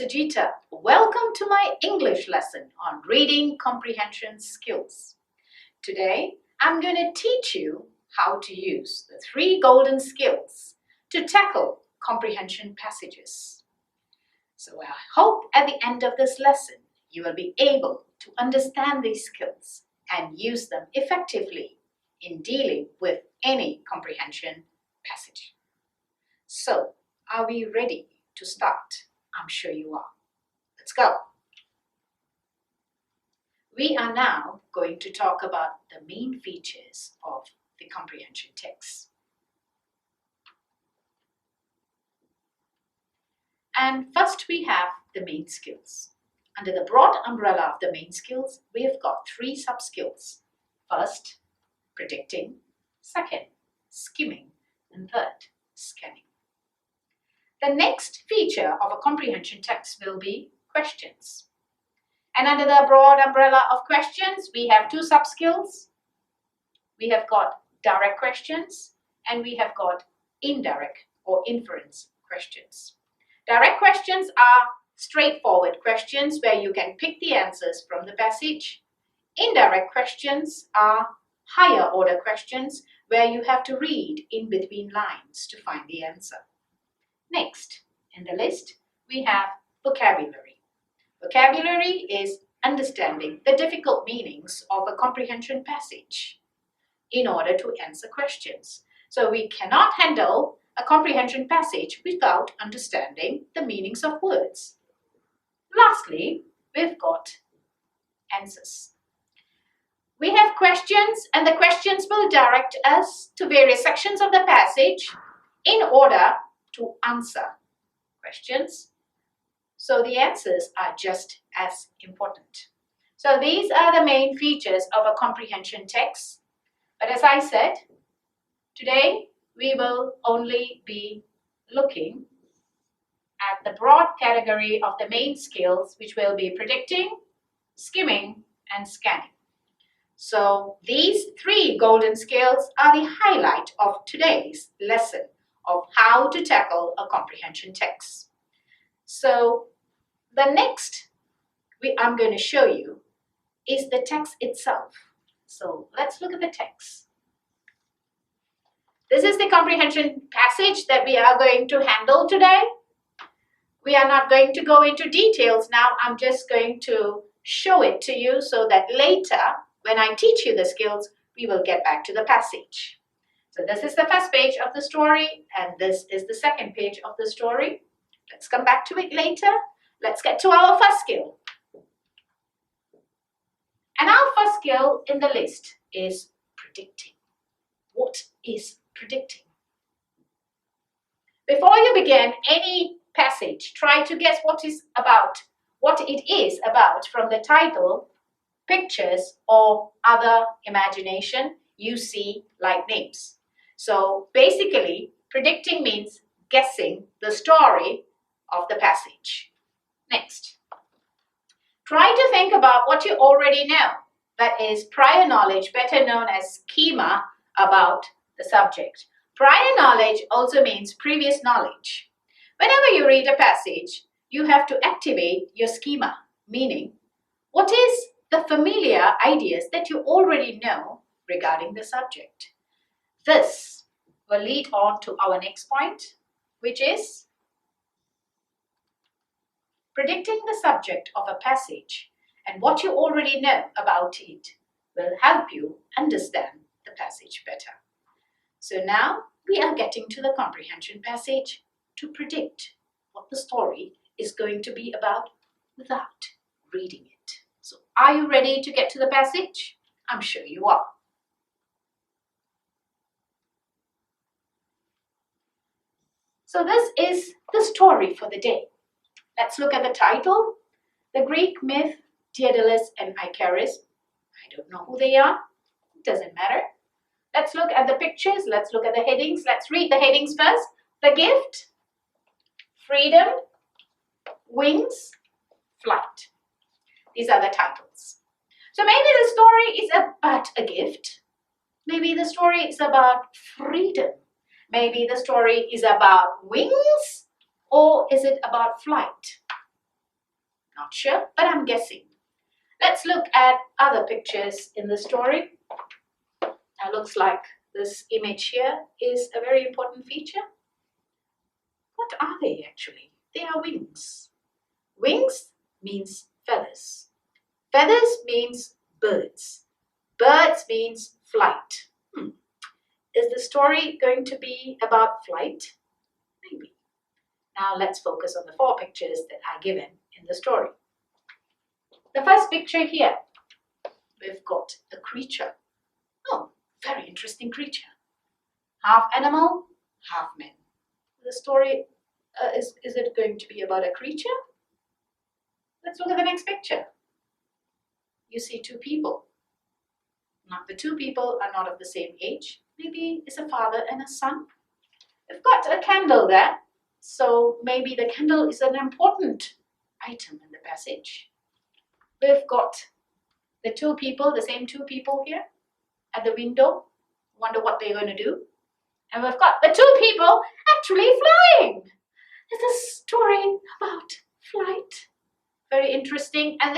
Sujita. Welcome to my English lesson on reading comprehension skills. Today, I'm going to teach you how to use the 3 golden skills to tackle comprehension passages. So I hope at the end of this lesson, you will be able to understand these skills and use them effectively in dealing with any comprehension passage. So, are we ready to start? I'm sure you are. Let's go. We are now going to talk about the main features of the comprehension text. And first we have the main skills. Under the broad umbrella of the main skills, we have got 3 sub-skills. First, predicting. Second, skimming. And third, scanning. The next feature of a comprehension text will be questions. And under the broad umbrella of questions, we have 2 sub-skills. We have got direct questions and we have got indirect or inference questions. Direct questions are straightforward questions where you can pick the answers from the passage. Indirect questions are higher order questions where you have to read in between lines to find the answer. Next, in the list, we have vocabulary. Vocabulary is understanding the difficult meanings of a comprehension passage in order to answer questions. So we cannot handle a comprehension passage without understanding the meanings of words. Lastly, we've got answers. We have questions, and the questions will direct us to various sections of the passage in order to answer questions. So the answers are just as important. So these are the main features of a comprehension text. But as I said, today we will only be looking at the broad category of the main skills, which will be predicting, skimming, and scanning. So these 3 golden skills are the highlight of today's lesson of how to tackle a comprehension text. So the next I'm going to show you is the text itself. So let's look at the text. This is the comprehension passage that we are going to handle today. We are not going to go into details now. I'm just going to show it to you so that later when I teach you the skills, we will get back to the passage. So this is the first page of the story and this is the second page of the story. Let's come back to it later. Let's get to our first skill. And our first skill in the list is predicting. What is predicting? Before you begin any passage, try to guess what it is about from the title, pictures, or other imagination you see like names. So basically, predicting means guessing the story of the passage. Next, try to think about what you already know. That is prior knowledge, better known as schema about the subject. Prior knowledge also means previous knowledge. Whenever you read a passage, you have to activate your schema, meaning what is the familiar ideas that you already know regarding the subject. This will lead on to our next point, which is predicting the subject of a passage and what you already know about it will help you understand the passage better. So now we are getting to the comprehension passage to predict what the story is going to be about without reading it. So are you ready to get to the passage? I'm sure you are. So this is the story for the day. Let's look at the title. The Greek myth, Daedalus and Icarus. I don't know who they are. It doesn't matter. Let's look at the pictures. Let's look at the headings. Let's read the headings first. The gift, freedom, wings, flight. These are the titles. So maybe the story is about a gift. Maybe the story is about freedom. Maybe the story is about wings, or is it about flight? Not sure, but I'm guessing. Let's look at other pictures in the story. Now, looks like this image here is a very important feature. What are they actually? They are wings. Wings means feathers. Feathers means birds. Birds means flight. Is the story going to be about flight? Maybe. Now let's focus on the 4 pictures that are given in the story. The first picture here, we've got a creature. Oh, very interesting creature. Half animal, half man. The story, is it going to be about a creature? Let's look at the next picture. You see 2 people. Now, the 2 people are not of the same age. Maybe it's a father and a son. We've got a candle there. So maybe the candle is an important item in the passage. We've got the 2 people, the same 2 people here at the window. Wonder what they're going to do. And we've got the 2 people actually flying. It's a story about flight. Very interesting. And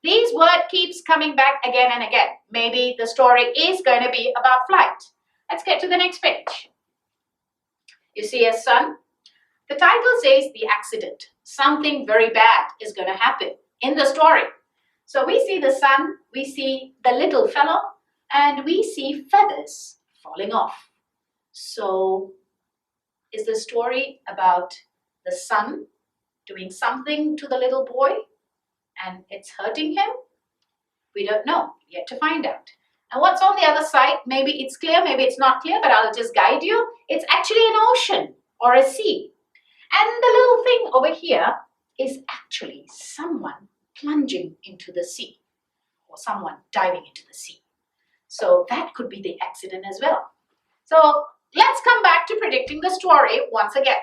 these word keeps coming back again and again. Maybe the story is going to be about flight. Let's get to the next page. You see a sun. The title says the accident. Something very bad is going to happen in the story. So we see the sun, we see the little fellow, and we see feathers falling off. So is the story about the sun doing something to the little boy and it's hurting him? We don't know. Yet to find out. And what's on the other side? Maybe it's clear, maybe it's not clear, but I'll just guide you. It's actually an ocean or a sea. And the little thing over here is actually someone plunging into the sea or someone diving into the sea. So that could be the accident as well. So let's come back to predicting the story once again.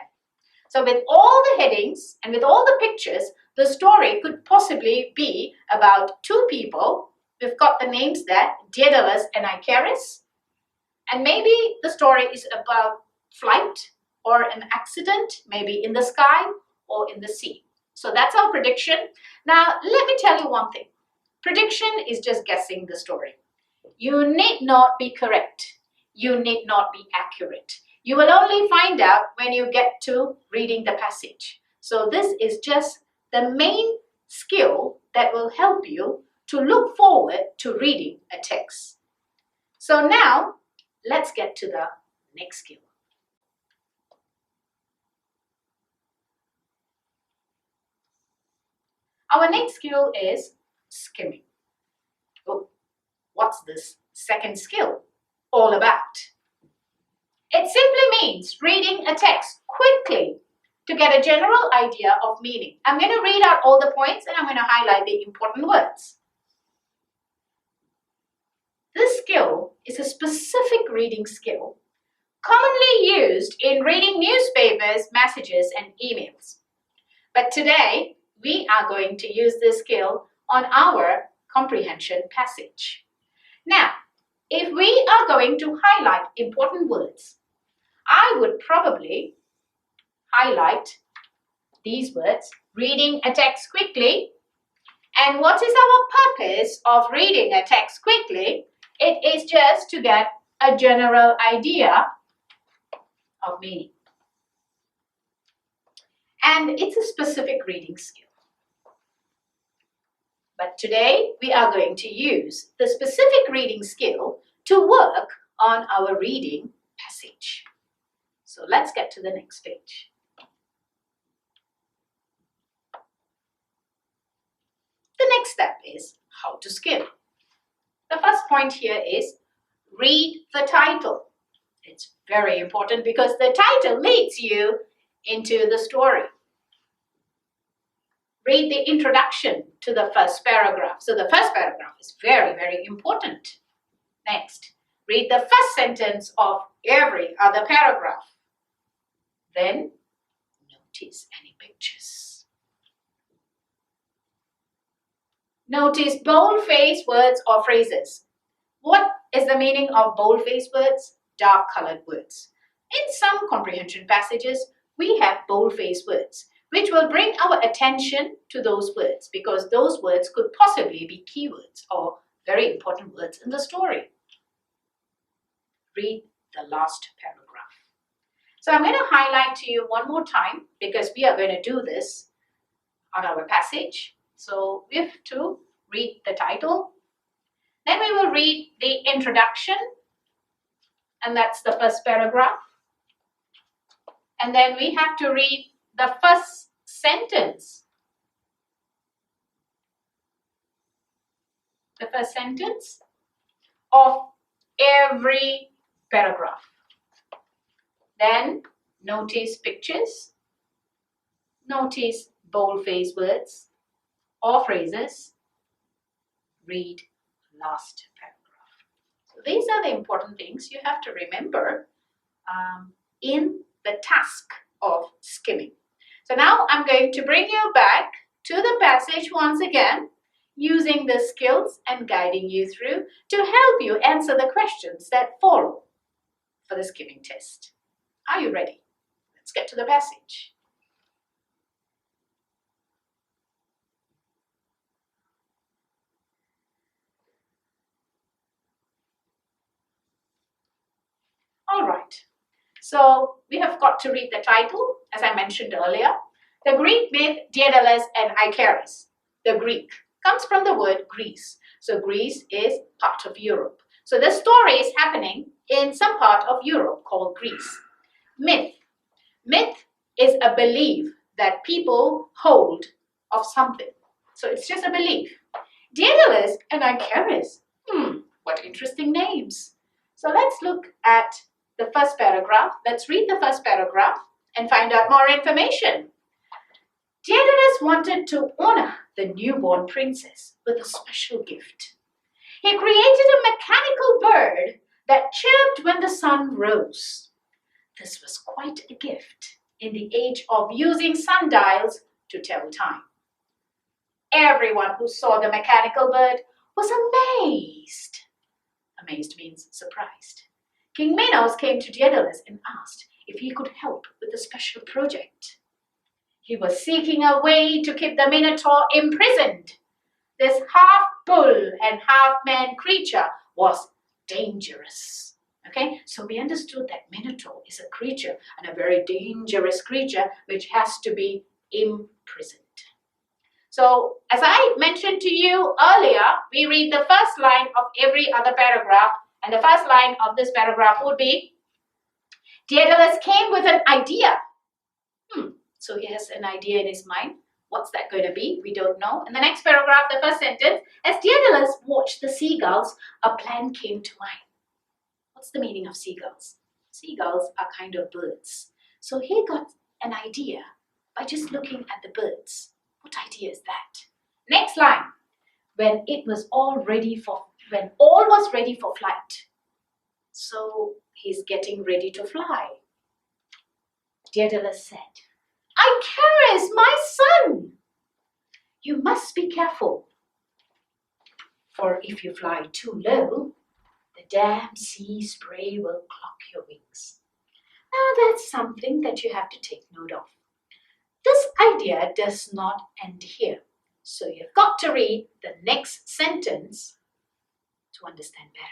So with all the headings and with all the pictures, the story could possibly be about 2 people. We've got the names there, Daedalus and Icarus. And maybe the story is about flight or an accident, maybe in the sky or in the sea. So that's our prediction. Now, let me tell you one thing. Prediction is just guessing the story. You need not be correct. You need not be accurate. You will only find out when you get to reading the passage. So this is just the main skill that will help you to look forward to reading a text. So now, let's get to the next skill. Our next skill is skimming. Oh, what's this second skill all about? It simply means reading a text quickly to get a general idea of meaning. I'm going to read out all the points and I'm going to highlight the important words. This skill is a specific reading skill commonly used in reading newspapers, messages, and emails. But today, we are going to use this skill on our comprehension passage. Now, if we are going to highlight important words, I would probably highlight these words, reading a text quickly. And what is our purpose of reading a text quickly? It is just to get a general idea of meaning. And it's a specific reading skill. But today we are going to use the specific reading skill to work on our reading passage. So let's get to the next page. The next step is how to skim. The first point here is read the title. It's very important because the title leads you into the story. Read the introduction to the first paragraph. So the first paragraph is very, very important. Next, read the first sentence of every other paragraph. Then, notice any pictures. Notice bold-faced words or phrases. What is the meaning of bold-faced words? Dark-colored words. In some comprehension passages, we have bold-faced words, which will bring our attention to those words because those words could possibly be keywords or very important words in the story. Read the last paragraph. So I'm going to highlight to you one more time because we are going to do this on our passage. So we have to read the title. Then we will read the introduction, and that's the first paragraph. And then we have to read the first sentence. The first sentence of every paragraph. Then notice pictures, notice bold-faced words or phrases, read last paragraph. So these are the important things you have to remember in the task of skimming. So now I'm going to bring you back to the passage once again, using the skills and guiding you through to help you answer the questions that follow for the skimming test. Are you ready? Let's get to the passage. All right. So we have got to read the title, as I mentioned earlier. The Greek myth, Daedalus and Icarus. The Greek comes from the word Greece. So Greece is part of Europe. So the story is happening in some part of Europe called Greece. Myth. Myth is a belief that people hold of something. So it's just a belief. Daedalus and Icarus. What interesting names. So let's look at the first paragraph. Let's read the first paragraph and find out more information. Daedalus wanted to honor the newborn princess with a special gift. He created a mechanical bird that chirped when the sun rose. This was quite a gift in the age of using sundials to tell time. Everyone who saw the mechanical bird was amazed. Amazed means surprised. King Minos came to Daedalus and asked if he could help with the special project. He was seeking a way to keep the Minotaur imprisoned. This half-bull and half-man creature was dangerous. Okay, so we understood that Minotaur is a creature and a very dangerous creature which has to be imprisoned. So, as I mentioned to you earlier, we read the first line of every other paragraph, and the first line of this paragraph would be, Daedalus came with an idea. So he has an idea in his mind. What's that going to be? We don't know. In the next paragraph, the first sentence, as Daedalus watched the seagulls, a plan came to mind. What's the meaning of seagulls? Seagulls are kind of birds. So he got an idea by just looking at the birds. What idea is that? Next line, when all was ready for flight. So he's getting ready to fly. Daedalus said, Icarus, my son, you must be careful. For if you fly too low, the damp sea spray will clog your wings. Now that's something that you have to take note of. This idea does not end here. So you've got to read the next sentence to understand better.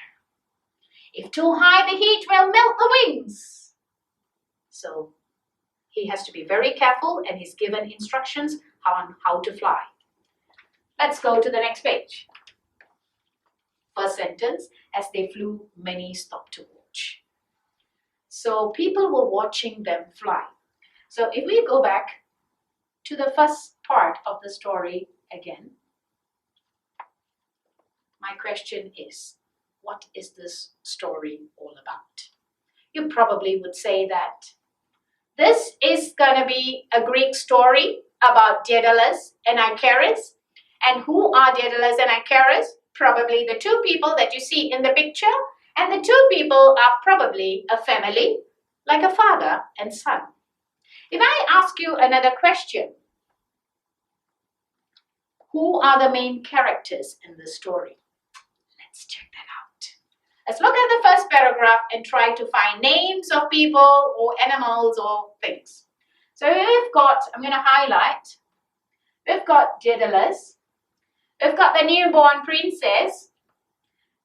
If too high, the heat will melt the wings. So he has to be very careful and he's given instructions on how to fly. Let's go to the next page. First sentence, as they flew, many stopped to watch. So people were watching them fly. So if we go back to the first part of the story again, my question is, what is this story all about? You probably would say that this is going to be a Greek story about Daedalus and Icarus. And who are Daedalus and Icarus? Probably the two people that you see in the picture. And the two people are probably a family, like a father and son. If I ask you another question, who are the main characters in the story? Let's check that out. Let's look at the first paragraph and try to find names of people or animals or things. So we've got, I'm going to highlight, we've got Daedalus, we've got the newborn princess,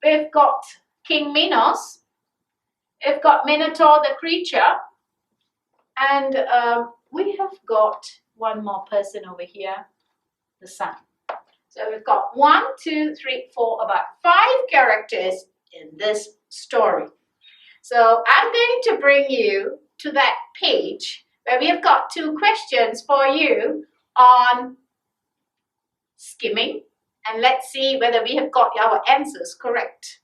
we've got King Minos, we've got Minotaur the creature, and we have got one more person over here, the sun. So we've got 1, 2, 3, 4, about 5 characters in this story. So I'm going to bring you to that page where we have got 2 questions for you on skimming, and let's see whether we have got our answers correct.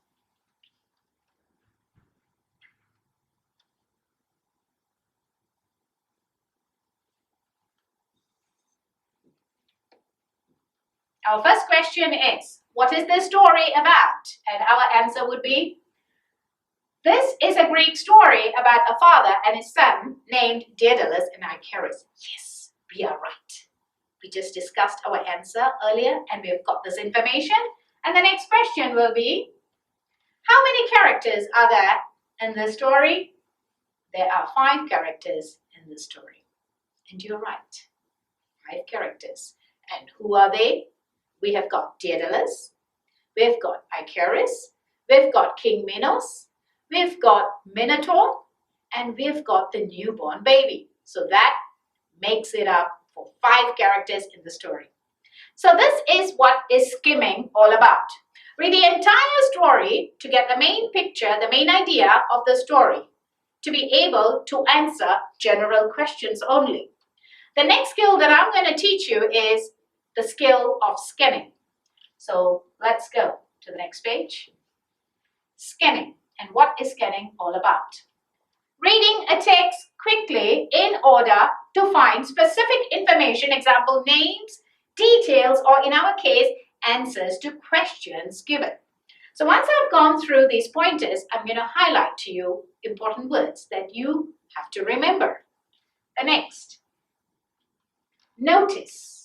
Our first question is, what is this story about? And our answer would be, this is a Greek story about a father and his son named Daedalus and Icarus. Yes, we are right. We just discussed our answer earlier and we have got this information. And the next question will be, how many characters are there in the story? There are 5 characters in the story. And you're right, 5 characters. And who are they? We have got Daedalus, we've got Icarus, we've got King Minos, we've got Minotaur, and we've got the newborn baby. So that makes it up for 5 characters in the story. So this is what is skimming all about. Read the entire story to get the main picture, the main idea of the story, to be able to answer general questions only. The next skill that I'm going to teach you is the skill of skimming. So let's go to the next page. Skimming. And what is skimming all about? Reading a text quickly in order to find specific information, example names, details, or in our case, answers to questions given. So once I've gone through these pointers, I'm going to highlight to you important words that you have to remember. The next, notice.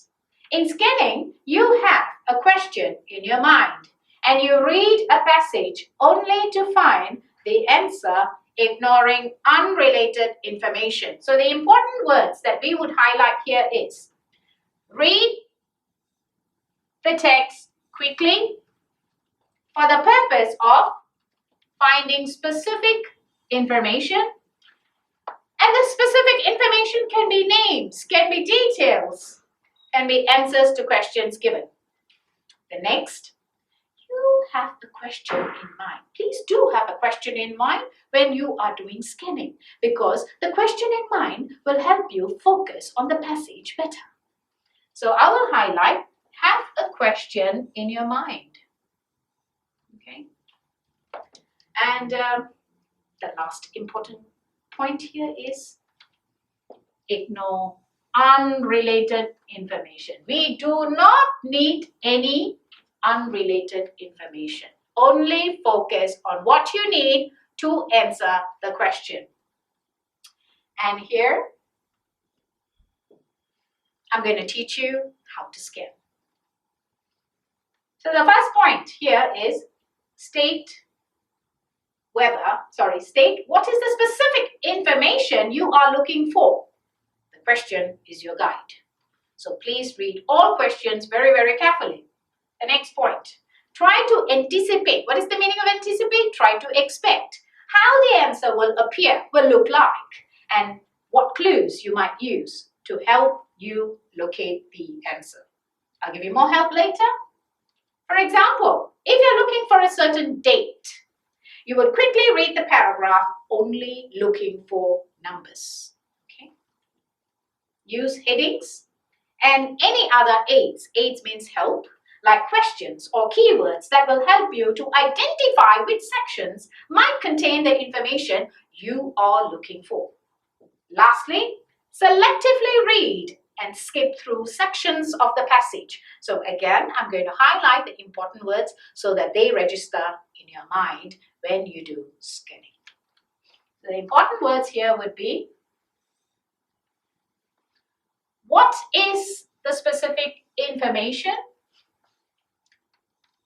In skimming, you have a question in your mind and you read a passage only to find the answer, ignoring unrelated information. So the important words that we would highlight here is, read the text quickly for the purpose of finding specific information. And the specific information can be names, can be details, can be answers to questions given. The next, you have the question in mind. Please do have a question in mind when you are doing skimming, because the question in mind will help you focus on the passage better. So I will highlight, have a question in your mind. Okay. And the last important point here is, ignore unrelated information. We do not need any unrelated information. Only focus on what you need to answer the question. And here, I'm going to teach you how to skim. So the first point here is state what is the specific information you are looking for. The question is your guide. So please read all questions very, very carefully. The next point, try to anticipate. What is the meaning of anticipate? Try to expect how the answer will look like, and what clues you might use to help you locate the answer. I'll give you more help later. For example, if you're looking for a certain date, you would quickly read the paragraph only looking for numbers. Okay? Use headings and any other aids. Aids means help, like questions or keywords that will help you to identify which sections might contain the information you are looking for. Lastly, selectively read and skip through sections of the passage. So again, I'm going to highlight the important words so that they register in your mind when you do skimming. The important words here would be, what is the specific information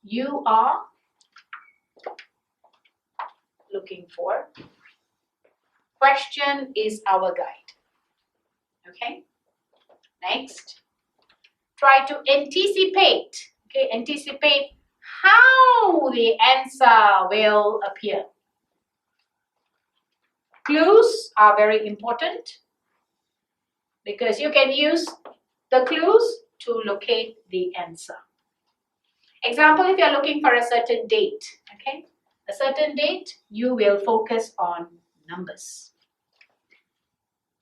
you are looking for? Question is our guide. Okay, next, try to anticipate. Okay, anticipate how the answer will appear. Clues are very important because you can use the clues to locate the answer. Example, if you're looking for a certain date, okay, a certain date, you will focus on numbers.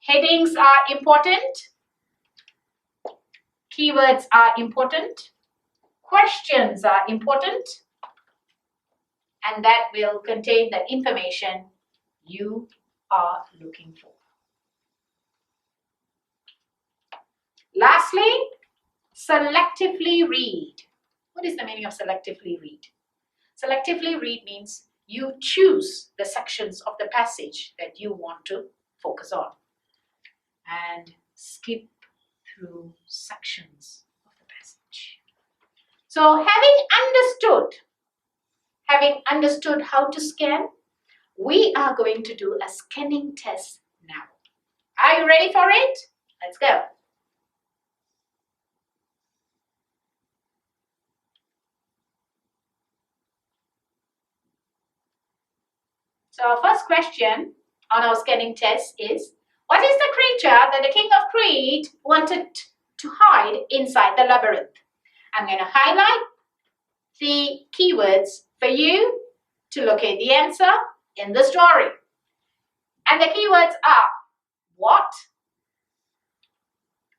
Headings are important. Keywords are important. Questions are important. And that will contain the information you are looking for. Lastly, selectively read. What is the meaning of selectively read? Selectively read means you choose the sections of the passage that you want to focus on and skip through sections of the passage. So having understood how to scan, we are going to do a scanning test now. Are you ready for it? Let's go. So our first question on our scanning test is, what is the creature that the king of Crete wanted to hide inside the labyrinth? I'm going to highlight the keywords for you to locate the answer in the story. And the keywords are what,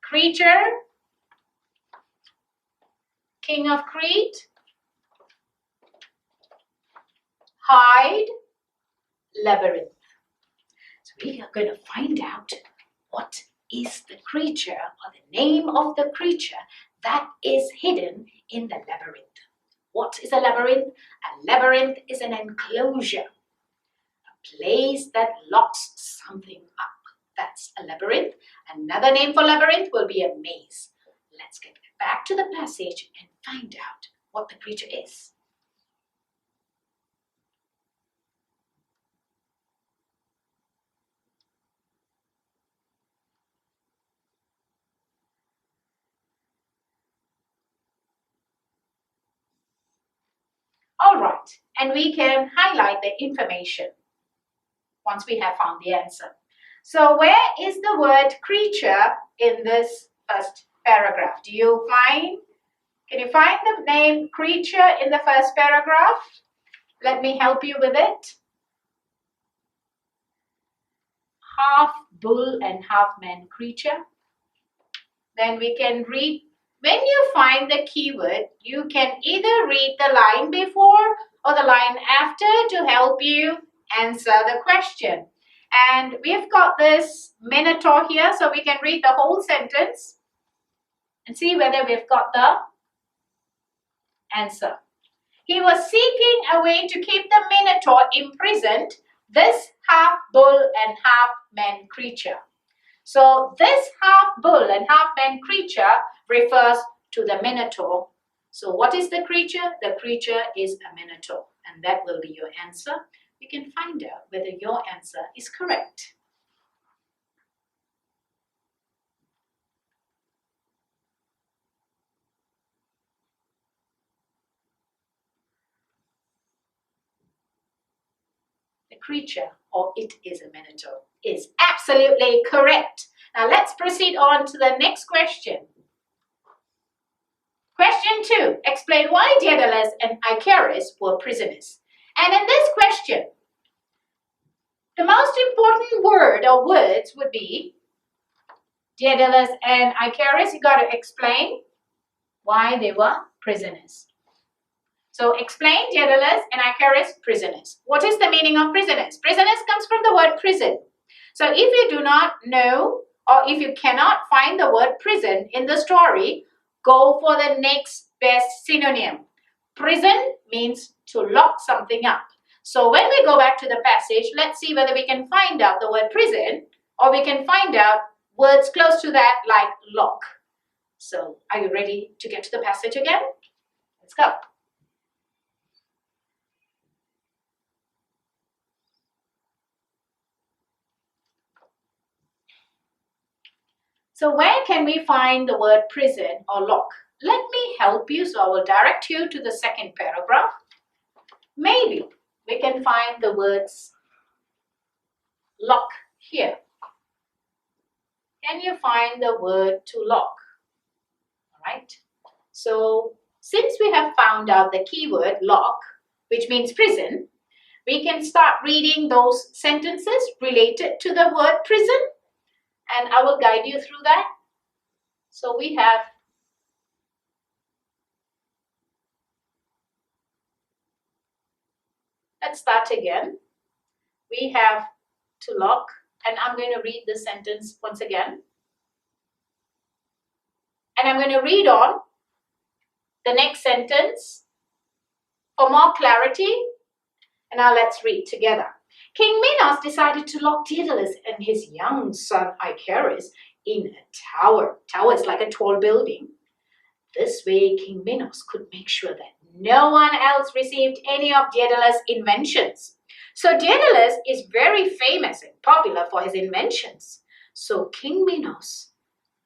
creature, king of Crete, hide, labyrinth. So we are going to find out what is the creature or the name of the creature that is hidden in the labyrinth. What is a labyrinth? A labyrinth is an enclosure, a place that locks something up. That's a labyrinth. Another name for labyrinth will be a maze. Let's get back to the passage and find out what the creature is. All right, and we can highlight the information once we have found the answer. So where is the word creature in this first paragraph? Can you find the name creature in the first paragraph? Let me help you with it. Half bull and half man creature. Then we can read, when you find the keyword, you can either read the line before or the line after to help you answer the question. And we've got this minotaur here, so we can read the whole sentence and see whether we've got the answer. He was seeking a way to keep the minotaur imprisoned, this half bull and half man creature. So this half bull and half man creature refers to the minotaur. So what is the creature? The creature is a minotaur, and that will be your answer. You can find out whether your answer is correct. The creature, or it is a minotaur, is absolutely correct. Now let's proceed on to the next question. Question 2. Explain why Daedalus and Icarus were prisoners. And in this question, the most important word or words would be Daedalus and Icarus. You got to explain why they were prisoners. So explain Daedalus and Icarus prisoners. What is the meaning of prisoners? Prisoners comes from the word prison. So if you do not know or if you cannot find the word prison in the story, go for the next best synonym. Prison means to lock something up. So when we go back to the passage, let's see whether we can find out the word prison or we can find out words close to that like lock. So are you ready to get to the passage again? Let's go. So where can we find the word prison or lock? Let me help you. So I will direct you to the second paragraph. Maybe we can find the words lock here. Can you find the word to lock? All right. So since we have found out the keyword lock, which means prison, we can start reading those sentences related to the word prison, and I will guide you through that. So we have let's start again. We have to lock, and I'm going to read the sentence once again. And I'm going to read on the next sentence for more clarity. And now let's read together. King Minos decided to lock Daedalus and his young son Icarus in a tower. Tower is like a tall building. This way, King Minos could make sure that no one else received any of Daedalus' inventions. So Daedalus is very famous and popular for his inventions. So King Minos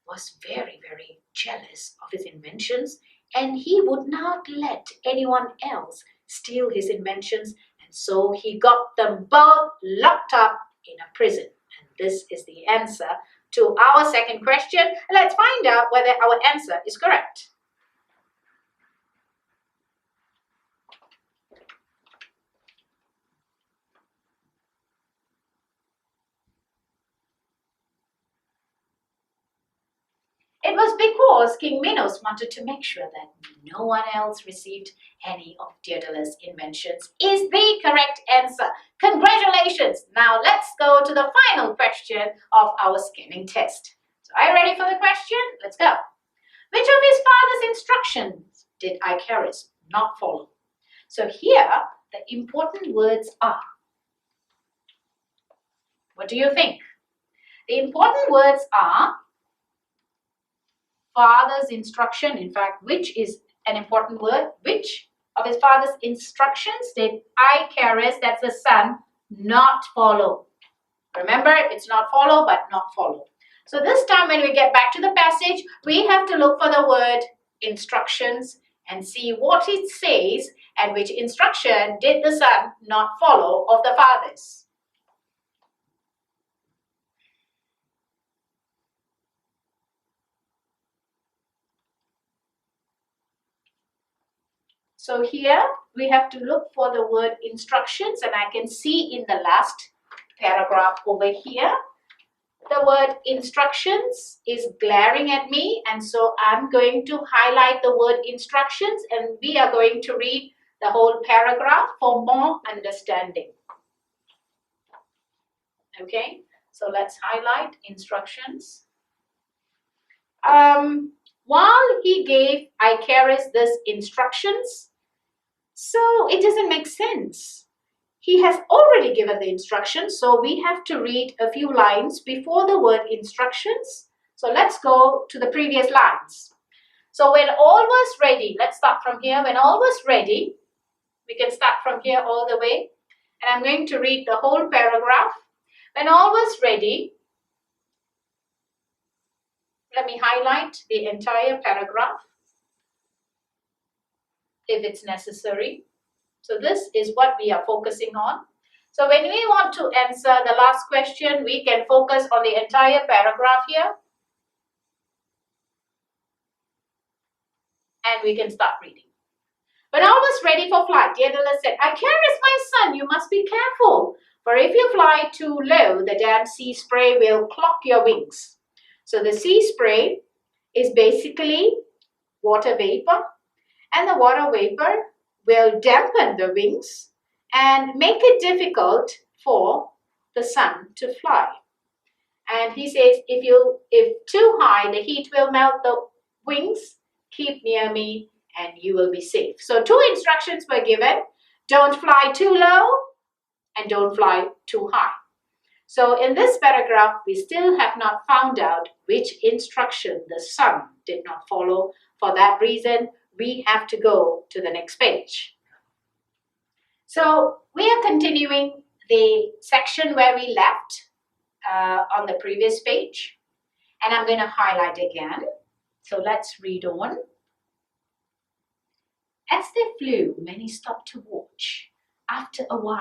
was very, very jealous of his inventions, and he would not let anyone else steal his inventions, and so he got them both locked up in a prison. And this is the answer to our second question. Let's find out whether our answer is correct. It was because King Minos wanted to make sure that no one else received any of Daedalus' inventions is the correct answer. Congratulations! Now let's go to the final question of our skimming test. So are you ready for the question? Let's go. Which of his father's instructions did Icarus not follow? So here the important words are. What do you think? The important words are father's instruction. In fact, which is an important word. Which of his father's instructions did Icarus, that's the son, not follow? Remember, it's not follow, but not follow. So this time when we get back to the passage, we have to look for the word instructions and see what it says and which instruction did the son not follow of the father's. So here we have to look for the word instructions, and I can see in the last paragraph over here, the word instructions is glaring at me, and so I'm going to highlight the word instructions and we are going to read the whole paragraph for more understanding. Okay, so let's highlight instructions. While he gave Icarus this instructions, so it doesn't make sense. He has already given the instructions, so we have to read a few lines before the word instructions. So let's go to the previous lines. So when all was ready, let's start from here. When all was ready, we can start from here all the way. And I'm going to read the whole paragraph. When all was ready, let me highlight the entire paragraph if it's necessary. So this is what we are focusing on. So when we want to answer the last question, we can focus on the entire paragraph here. And we can start reading. When all was ready for flight, Daedalus said, Icarus, my son, you must be careful. For if you fly too low, the damp sea spray will clog your wings. So the sea spray is basically water vapor. And the water vapor will dampen the wings and make it difficult for the sun to fly. And he says, if too high, the heat will melt the wings. Keep near me and you will be safe. So two instructions were given. Don't fly too low and don't fly too high. So in this paragraph, we still have not found out which instruction the son did not follow. For that reason, we have to go to the next page. So we are continuing the section where we left on the previous page. And I'm going to highlight again. So let's read on. As they flew, many stopped to watch. After a while,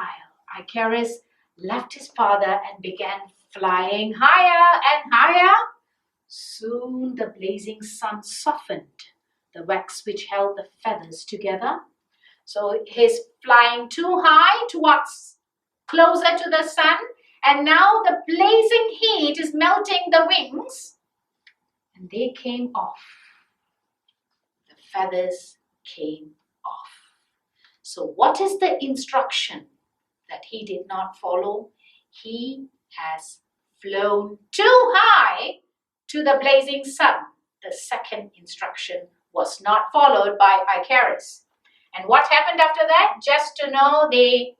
Icarus left his father and began flying higher and higher. Soon the blazing sun softened the wax which held the feathers together. So he's flying too high towards closer to the sun, and now the blazing heat is melting the wings, and they came off. The feathers came off. So what is the instruction that he did not follow? He has flown too high to the blazing sun. The second instruction was not followed by Icarus. And what happened after that? Just to know the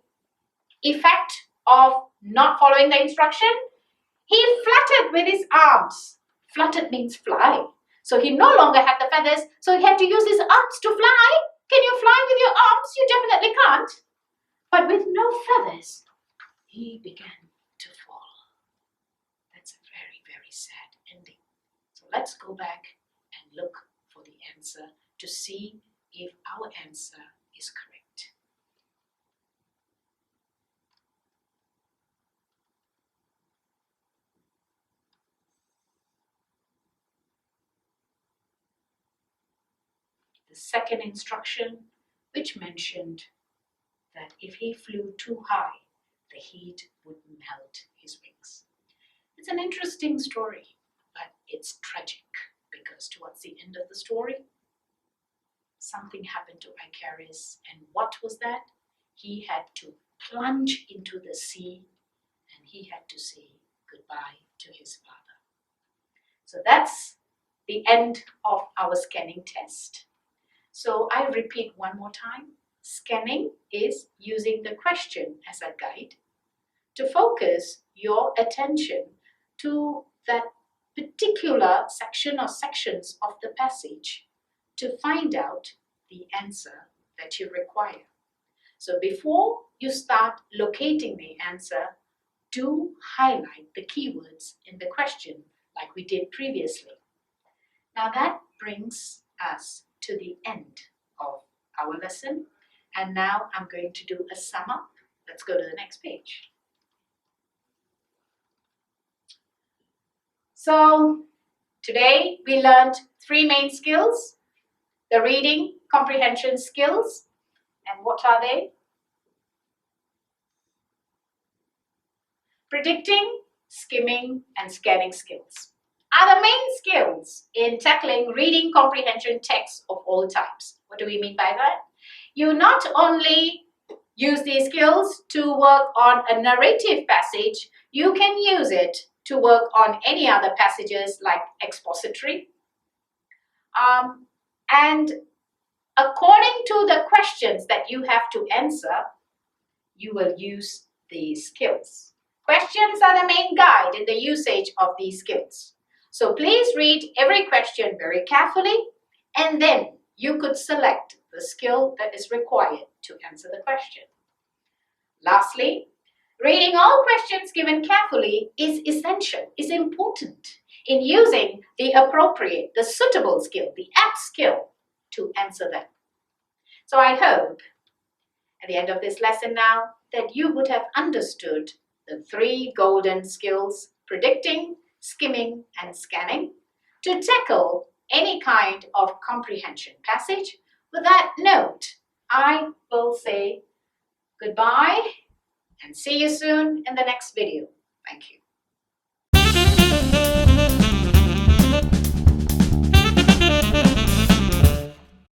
effect of not following the instruction, he fluttered with his arms. Fluttered means fly. So he no longer had the feathers, so he had to use his arms to fly. Can you fly with your arms? You definitely can't. But with no feathers, he began to fall. That's a very, very sad ending. So let's go back and look for the answer to see if our answer is correct. The second instruction, which mentioned that if he flew too high, the heat would melt his wings. It's an interesting story, but it's tragic because towards the end of the story, something happened to Icarus, and what was that? He had to plunge into the sea and he had to say goodbye to his father. So that's the end of our scanning test. So I repeat one more time. Scanning is using the question as a guide to focus your attention to that particular section or sections of the passage to find out the answer that you require. So before you start locating the answer, do highlight the keywords in the question like we did previously. Now that brings us to the end of our lesson, and now I'm going to do a sum up. Let's go to the next page. So today we learned 3 main skills: the reading comprehension skills. And what are they? Predicting, skimming, and scanning skills are the main skills in tackling reading comprehension texts of all types. What do we mean by that? You not only use these skills to work on a narrative passage, you can use it to work on any other passages like expository. And according to the questions that you have to answer, you will use these skills. Questions are the main guide in the usage of these skills. So please read every question very carefully, and then you could select the skill that is required to answer the question. Lastly, reading all questions given carefully is essential, is important in using the appropriate, the suitable skill, the apt skill to answer them. So I hope at the end of this lesson now that you would have understood the 3 golden skills: predicting, skimming, and scanning, to tackle any kind of comprehension passage. With that note, I will say goodbye and see you soon in the next video. Thank you.